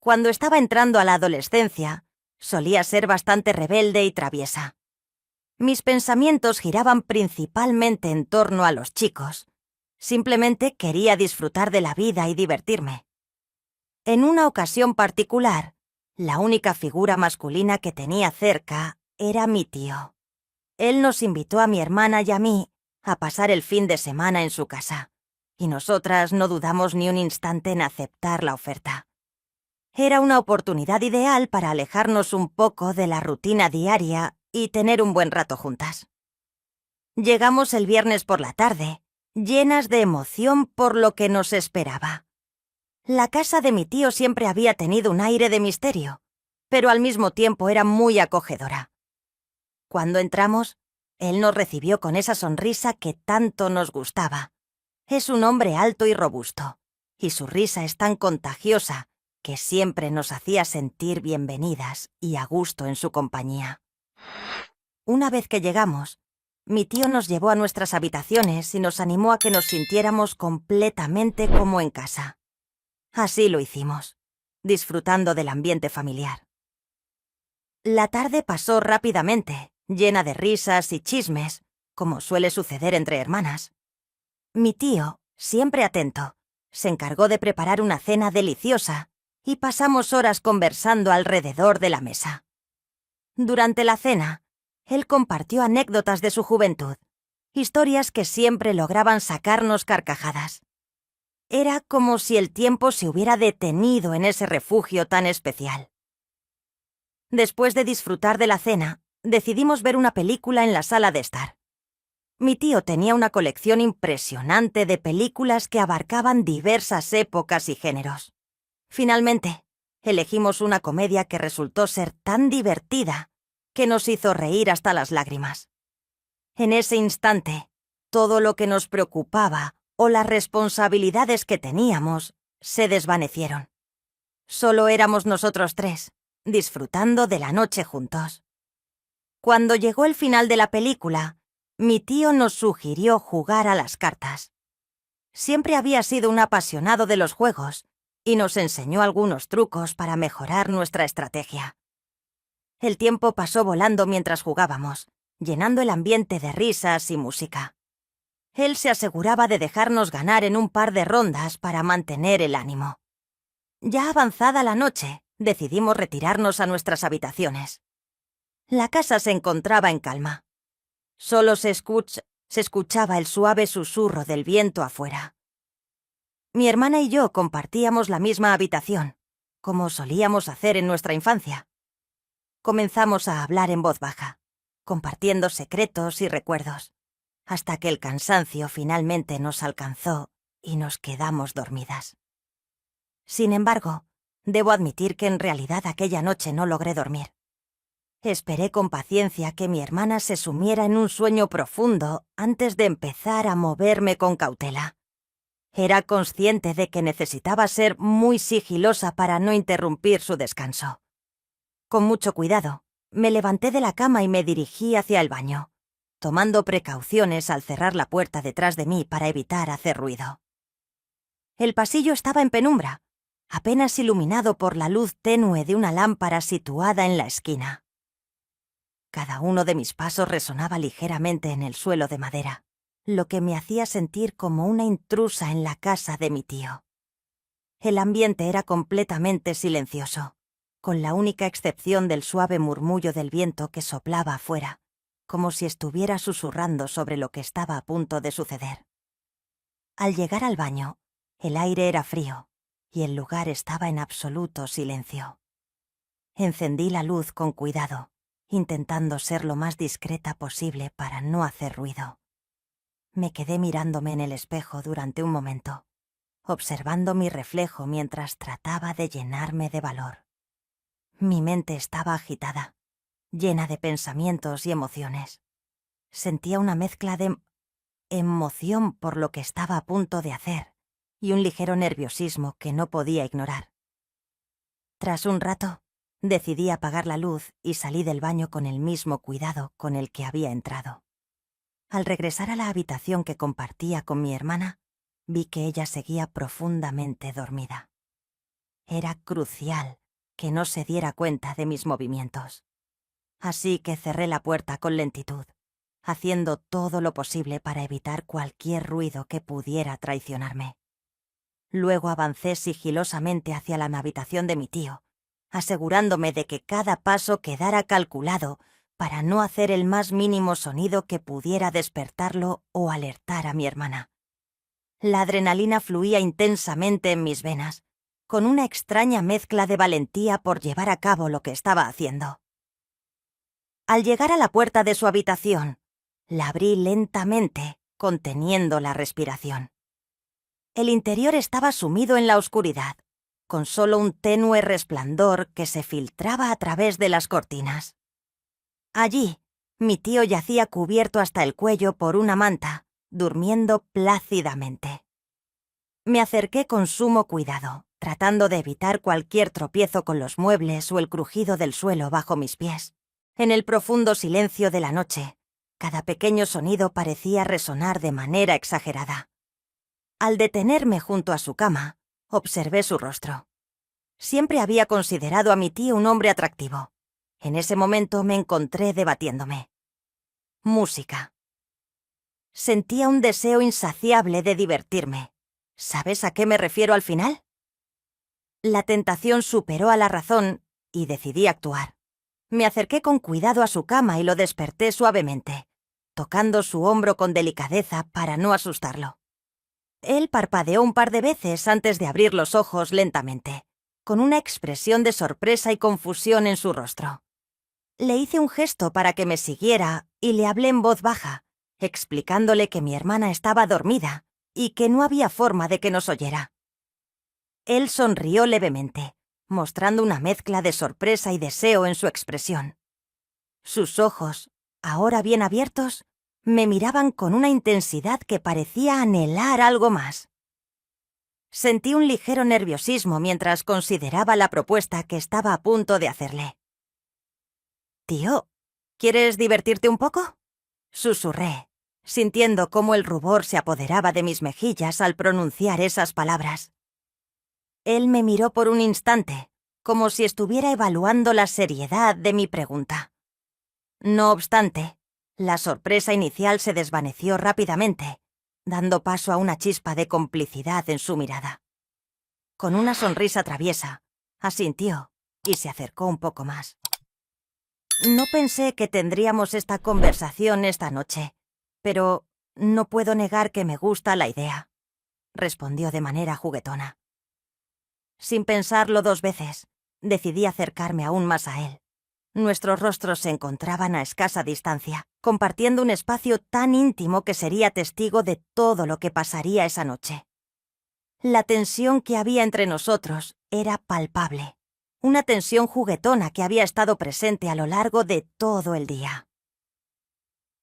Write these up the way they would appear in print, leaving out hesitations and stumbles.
Cuando estaba entrando a la adolescencia, solía ser bastante rebelde y traviesa. Mis pensamientos giraban principalmente en torno a los chicos. Simplemente quería disfrutar de la vida y divertirme. En una ocasión particular, la única figura masculina que tenía cerca era mi tío. Él nos invitó a mi hermana y a mí a pasar el fin de semana en su casa, y nosotras no dudamos ni un instante en aceptar la oferta. Era una oportunidad ideal para alejarnos un poco de la rutina diaria y tener un buen rato juntas. Llegamos el viernes por la tarde, llenas de emoción por lo que nos esperaba. La casa de mi tío siempre había tenido un aire de misterio, pero al mismo tiempo era muy acogedora. Cuando entramos, él nos recibió con esa sonrisa que tanto nos gustaba. Es un hombre alto y robusto, y su risa es tan contagiosa que siempre nos hacía sentir bienvenidas y a gusto en su compañía. Una vez que llegamos, mi tío nos llevó a nuestras habitaciones y nos animó a que nos sintiéramos completamente como en casa. Así lo hicimos, disfrutando del ambiente familiar. La tarde pasó rápidamente, llena de risas y chismes, como suele suceder entre hermanas. Mi tío, siempre atento, se encargó de preparar una cena deliciosa y pasamos horas conversando alrededor de la mesa. Durante la cena, él compartió anécdotas de su juventud, historias que siempre lograban sacarnos carcajadas. Era como si el tiempo se hubiera detenido en ese refugio tan especial. Después de disfrutar de la cena, decidimos ver una película en la sala de estar. Mi tío tenía una colección impresionante de películas que abarcaban diversas épocas y géneros. Finalmente, elegimos una comedia que resultó ser tan divertida que nos hizo reír hasta las lágrimas. En ese instante, todo lo que nos preocupaba o las responsabilidades que teníamos se desvanecieron. Solo éramos nosotros tres, disfrutando de la noche juntos. Cuando llegó el final de la película, mi tío nos sugirió jugar a las cartas. Siempre había sido un apasionado de los juegos y nos enseñó algunos trucos para mejorar nuestra estrategia. El tiempo pasó volando mientras jugábamos, llenando el ambiente de risas y música. Él se aseguraba de dejarnos ganar en un par de rondas para mantener el ánimo. Ya avanzada la noche, decidimos retirarnos a nuestras habitaciones. La casa se encontraba en calma. Solo se escuchaba el suave susurro del viento afuera. Mi hermana y yo compartíamos la misma habitación, como solíamos hacer en nuestra infancia. Comenzamos a hablar en voz baja, compartiendo secretos y recuerdos, hasta que el cansancio finalmente nos alcanzó y nos quedamos dormidas. Sin embargo, debo admitir que en realidad aquella noche no logré dormir. Esperé con paciencia que mi hermana se sumiera en un sueño profundo antes de empezar a moverme con cautela. Era consciente de que necesitaba ser muy sigilosa para no interrumpir su descanso. Con mucho cuidado, me levanté de la cama y me dirigí hacia el baño, tomando precauciones al cerrar la puerta detrás de mí para evitar hacer ruido. El pasillo estaba en penumbra, apenas iluminado por la luz tenue de una lámpara situada en la esquina. Cada uno de mis pasos resonaba ligeramente en el suelo de madera, lo que me hacía sentir como una intrusa en la casa de mi tío. El ambiente era completamente silencioso, con la única excepción del suave murmullo del viento que soplaba afuera, como si estuviera susurrando sobre lo que estaba a punto de suceder. Al llegar al baño, el aire era frío y el lugar estaba en absoluto silencio. Encendí la luz con cuidado, intentando ser lo más discreta posible para no hacer ruido. Me quedé mirándome en el espejo durante un momento, observando mi reflejo mientras trataba de llenarme de valor. Mi mente estaba agitada, llena de pensamientos y emociones. Sentía una mezcla de emoción por lo que estaba a punto de hacer y un ligero nerviosismo que no podía ignorar. Tras un rato, decidí apagar la luz y salí del baño con el mismo cuidado con el que había entrado. Al regresar a la habitación que compartía con mi hermana, vi que ella seguía profundamente dormida. Era crucial que no se diera cuenta de mis movimientos. Así que cerré la puerta con lentitud, haciendo todo lo posible para evitar cualquier ruido que pudiera traicionarme. Luego avancé sigilosamente hacia la habitación de mi tío, asegurándome de que cada paso quedara calculado para no hacer el más mínimo sonido que pudiera despertarlo o alertar a mi hermana. La adrenalina fluía intensamente en mis venas, con una extraña mezcla de valentía por llevar a cabo lo que estaba haciendo. Al llegar a la puerta de su habitación, la abrí lentamente, conteniendo la respiración. El interior estaba sumido en la oscuridad, con solo un tenue resplandor que se filtraba a través de las cortinas. Allí, mi tío yacía cubierto hasta el cuello por una manta, durmiendo plácidamente. Me acerqué con sumo cuidado, tratando de evitar cualquier tropiezo con los muebles o el crujido del suelo bajo mis pies. En el profundo silencio de la noche, cada pequeño sonido parecía resonar de manera exagerada. Al detenerme junto a su cama, observé su rostro. Siempre había considerado a mi tío un hombre atractivo. En ese momento me encontré debatiéndome. Música. Sentía un deseo insaciable de divertirme. ¿Sabes a qué me refiero al final? La tentación superó a la razón y decidí actuar. Me acerqué con cuidado a su cama y lo desperté suavemente, tocando su hombro con delicadeza para no asustarlo. Él parpadeó un par de veces antes de abrir los ojos lentamente, con una expresión de sorpresa y confusión en su rostro. Le hice un gesto para que me siguiera y le hablé en voz baja, explicándole que mi hermana estaba dormida y que no había forma de que nos oyera. Él sonrió levemente, mostrando una mezcla de sorpresa y deseo en su expresión. Sus ojos, ahora bien abiertos, me miraban con una intensidad que parecía anhelar algo más. Sentí un ligero nerviosismo mientras consideraba la propuesta que estaba a punto de hacerle. «Tío, ¿quieres divertirte un poco?», susurré, sintiendo cómo el rubor se apoderaba de mis mejillas al pronunciar esas palabras. Él me miró por un instante, como si estuviera evaluando la seriedad de mi pregunta. No obstante, la sorpresa inicial se desvaneció rápidamente, dando paso a una chispa de complicidad en su mirada. Con una sonrisa traviesa, asintió y se acercó un poco más. «No pensé que tendríamos esta conversación esta noche, pero no puedo negar que me gusta la idea», respondió de manera juguetona. Sin pensarlo dos veces, decidí acercarme aún más a él. Nuestros rostros se encontraban a escasa distancia, compartiendo un espacio tan íntimo que sería testigo de todo lo que pasaría esa noche. La tensión que había entre nosotros era palpable, una tensión juguetona que había estado presente a lo largo de todo el día.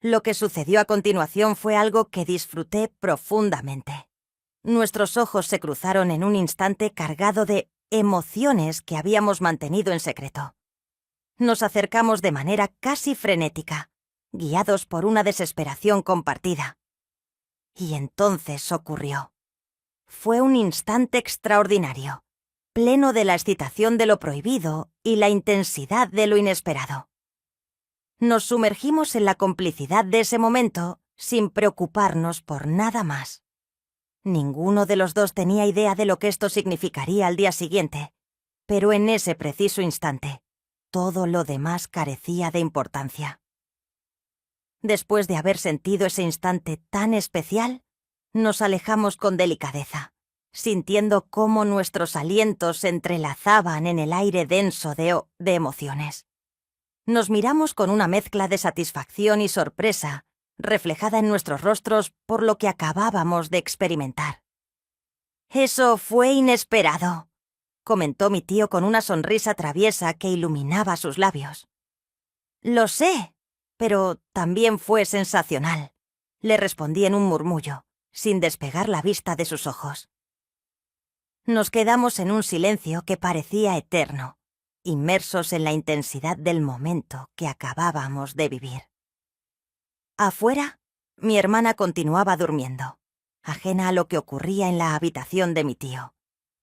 Lo que sucedió a continuación fue algo que disfruté profundamente. Nuestros ojos se cruzaron en un instante cargado de emociones que habíamos mantenido en secreto. Nos acercamos de manera casi frenética, guiados por una desesperación compartida. Y entonces ocurrió. Fue un instante extraordinario, pleno de la excitación de lo prohibido y la intensidad de lo inesperado. Nos sumergimos en la complicidad de ese momento sin preocuparnos por nada más. Ninguno de los dos tenía idea de lo que esto significaría al día siguiente, pero en ese preciso instante, todo lo demás carecía de importancia. Después de haber sentido ese instante tan especial, nos alejamos con delicadeza, sintiendo cómo nuestros alientos se entrelazaban en el aire denso de emociones. Nos miramos con una mezcla de satisfacción y sorpresa, reflejada en nuestros rostros por lo que acabábamos de experimentar. «Eso fue inesperado», comentó mi tío con una sonrisa traviesa que iluminaba sus labios. «Lo sé, pero también fue sensacional», le respondí en un murmullo, sin despegar la vista de sus ojos. Nos quedamos en un silencio que parecía eterno, inmersos en la intensidad del momento que acabábamos de vivir. Afuera, mi hermana continuaba durmiendo, ajena a lo que ocurría en la habitación de mi tío.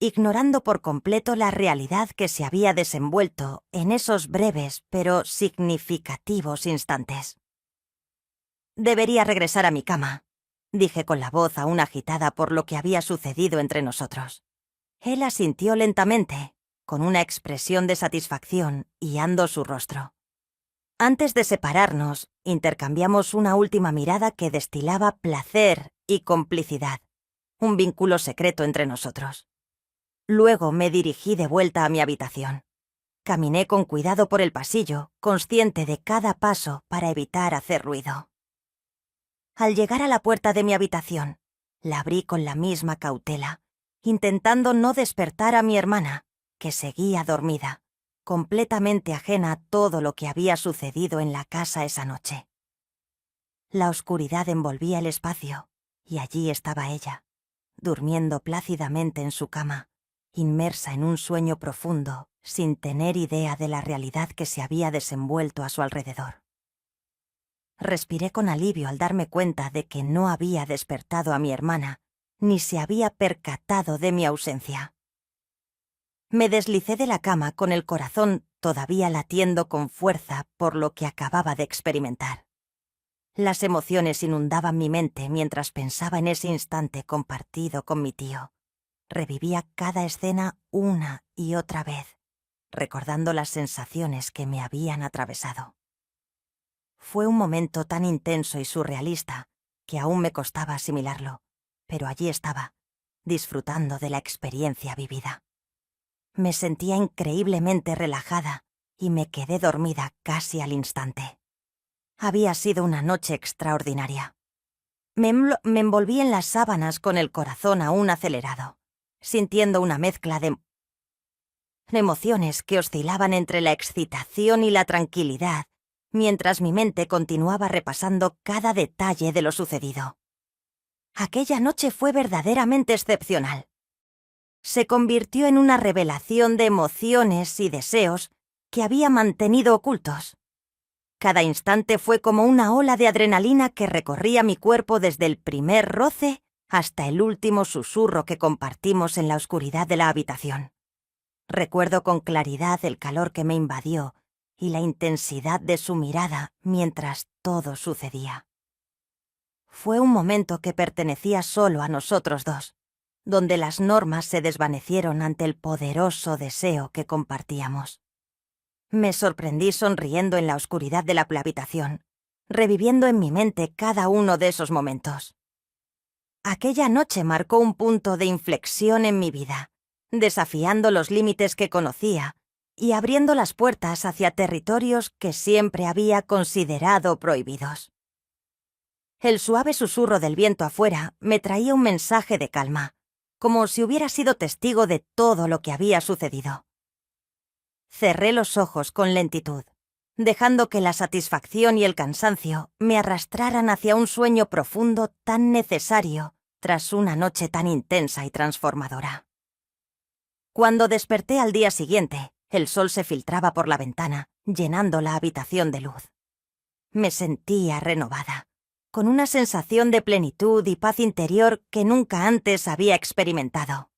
ignorando por completo la realidad que se había desenvuelto en esos breves pero significativos instantes. «Debería regresar a mi cama», dije con la voz aún agitada por lo que había sucedido entre nosotros. Él asintió lentamente, con una expresión de satisfacción guiando su rostro. Antes de separarnos, intercambiamos una última mirada que destilaba placer y complicidad, un vínculo secreto entre nosotros. Luego me dirigí de vuelta a mi habitación. Caminé con cuidado por el pasillo, consciente de cada paso para evitar hacer ruido. Al llegar a la puerta de mi habitación, la abrí con la misma cautela, intentando no despertar a mi hermana, que seguía dormida, completamente ajena a todo lo que había sucedido en la casa esa noche. La oscuridad envolvía el espacio, y allí estaba ella, durmiendo plácidamente en su cama, inmersa en un sueño profundo, sin tener idea de la realidad que se había desenvuelto a su alrededor. Respiré con alivio al darme cuenta de que no había despertado a mi hermana, ni se había percatado de mi ausencia. Me deslicé de la cama con el corazón todavía latiendo con fuerza por lo que acababa de experimentar. Las emociones inundaban mi mente mientras pensaba en ese instante compartido con mi tío. Revivía cada escena una y otra vez, recordando las sensaciones que me habían atravesado. Fue un momento tan intenso y surrealista que aún me costaba asimilarlo, pero allí estaba, disfrutando de la experiencia vivida. Me sentía increíblemente relajada y me quedé dormida casi al instante. Había sido una noche extraordinaria. Me envolví en las sábanas con el corazón aún acelerado, sintiendo una mezcla de emociones que oscilaban entre la excitación y la tranquilidad, mientras mi mente continuaba repasando cada detalle de lo sucedido. Aquella noche fue verdaderamente excepcional. Se convirtió en una revelación de emociones y deseos que había mantenido ocultos. Cada instante fue como una ola de adrenalina que recorría mi cuerpo desde el primer roce hasta el último susurro que compartimos en la oscuridad de la habitación. Recuerdo con claridad el calor que me invadió y la intensidad de su mirada mientras todo sucedía. Fue un momento que pertenecía solo a nosotros dos, donde las normas se desvanecieron ante el poderoso deseo que compartíamos. Me sorprendí sonriendo en la oscuridad de la habitación, reviviendo en mi mente cada uno de esos momentos. Aquella noche marcó un punto de inflexión en mi vida, desafiando los límites que conocía y abriendo las puertas hacia territorios que siempre había considerado prohibidos. El suave susurro del viento afuera me traía un mensaje de calma, como si hubiera sido testigo de todo lo que había sucedido. Cerré los ojos con lentitud, dejando que la satisfacción y el cansancio me arrastraran hacia un sueño profundo tan necesario tras una noche tan intensa y transformadora. Cuando desperté al día siguiente, el sol se filtraba por la ventana, llenando la habitación de luz. Me sentía renovada, con una sensación de plenitud y paz interior que nunca antes había experimentado.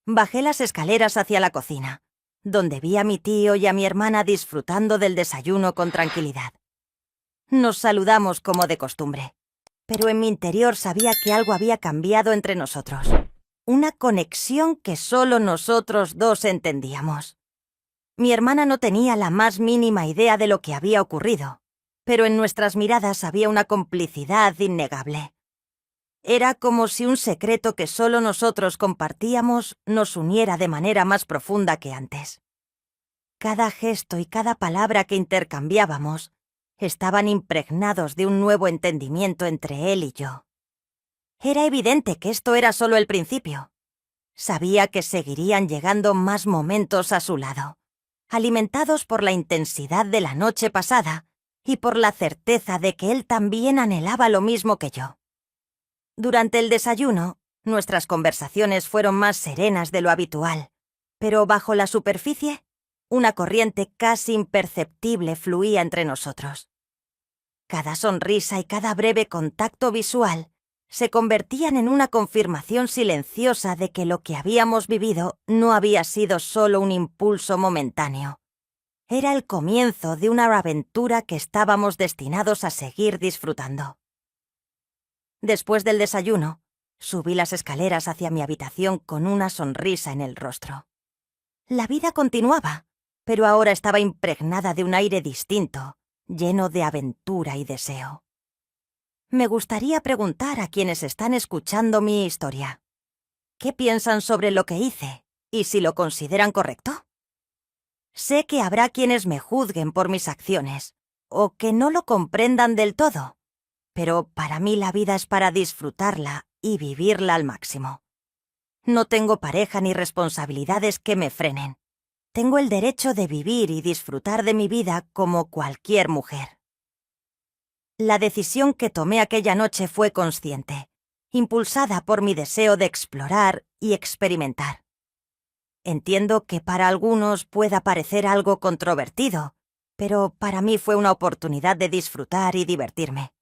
Bajé las escaleras hacia la cocina, donde vi a mi tío y a mi hermana disfrutando del desayuno con tranquilidad. Nos saludamos como de costumbre, pero en mi interior sabía que algo había cambiado entre nosotros. Una conexión que solo nosotros dos entendíamos. Mi hermana no tenía la más mínima idea de lo que había ocurrido, pero en nuestras miradas había una complicidad innegable. Era como si un secreto que solo nosotros compartíamos nos uniera de manera más profunda que antes. Cada gesto y cada palabra que intercambiábamos estaban impregnados de un nuevo entendimiento entre él y yo. Era evidente que esto era solo el principio. Sabía que seguirían llegando más momentos a su lado, alimentados por la intensidad de la noche pasada y por la certeza de que él también anhelaba lo mismo que yo. Durante el desayuno, nuestras conversaciones fueron más serenas de lo habitual, pero bajo la superficie, una corriente casi imperceptible fluía entre nosotros. Cada sonrisa y cada breve contacto visual se convertían en una confirmación silenciosa de que lo que habíamos vivido no había sido solo un impulso momentáneo. Era el comienzo de una aventura que estábamos destinados a seguir disfrutando. Después del desayuno, subí las escaleras hacia mi habitación con una sonrisa en el rostro. La vida continuaba, pero ahora estaba impregnada de un aire distinto, lleno de aventura y deseo. Me gustaría preguntar a quienes están escuchando mi historia: ¿qué piensan sobre lo que hice y si lo consideran correcto? Sé que habrá quienes me juzguen por mis acciones o que no lo comprendan del todo, pero para mí la vida es para disfrutarla y vivirla al máximo. No tengo pareja ni responsabilidades que me frenen. Tengo el derecho de vivir y disfrutar de mi vida como cualquier mujer. La decisión que tomé aquella noche fue consciente, impulsada por mi deseo de explorar y experimentar. Entiendo que para algunos pueda parecer algo controvertido, pero para mí fue una oportunidad de disfrutar y divertirme.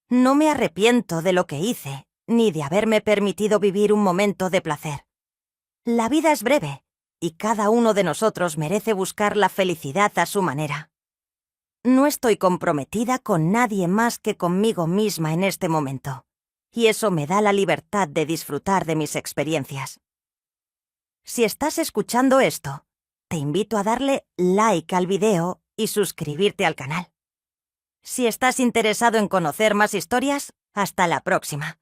No me arrepiento de lo que hice, ni de haberme permitido vivir un momento de placer. La vida es breve, y cada uno de nosotros merece buscar la felicidad a su manera. No estoy comprometida con nadie más que conmigo misma en este momento, y eso me da la libertad de disfrutar de mis experiencias. Si estás escuchando esto, te invito a darle like al video y suscribirte al canal. Si estás interesado en conocer más historias, hasta la próxima.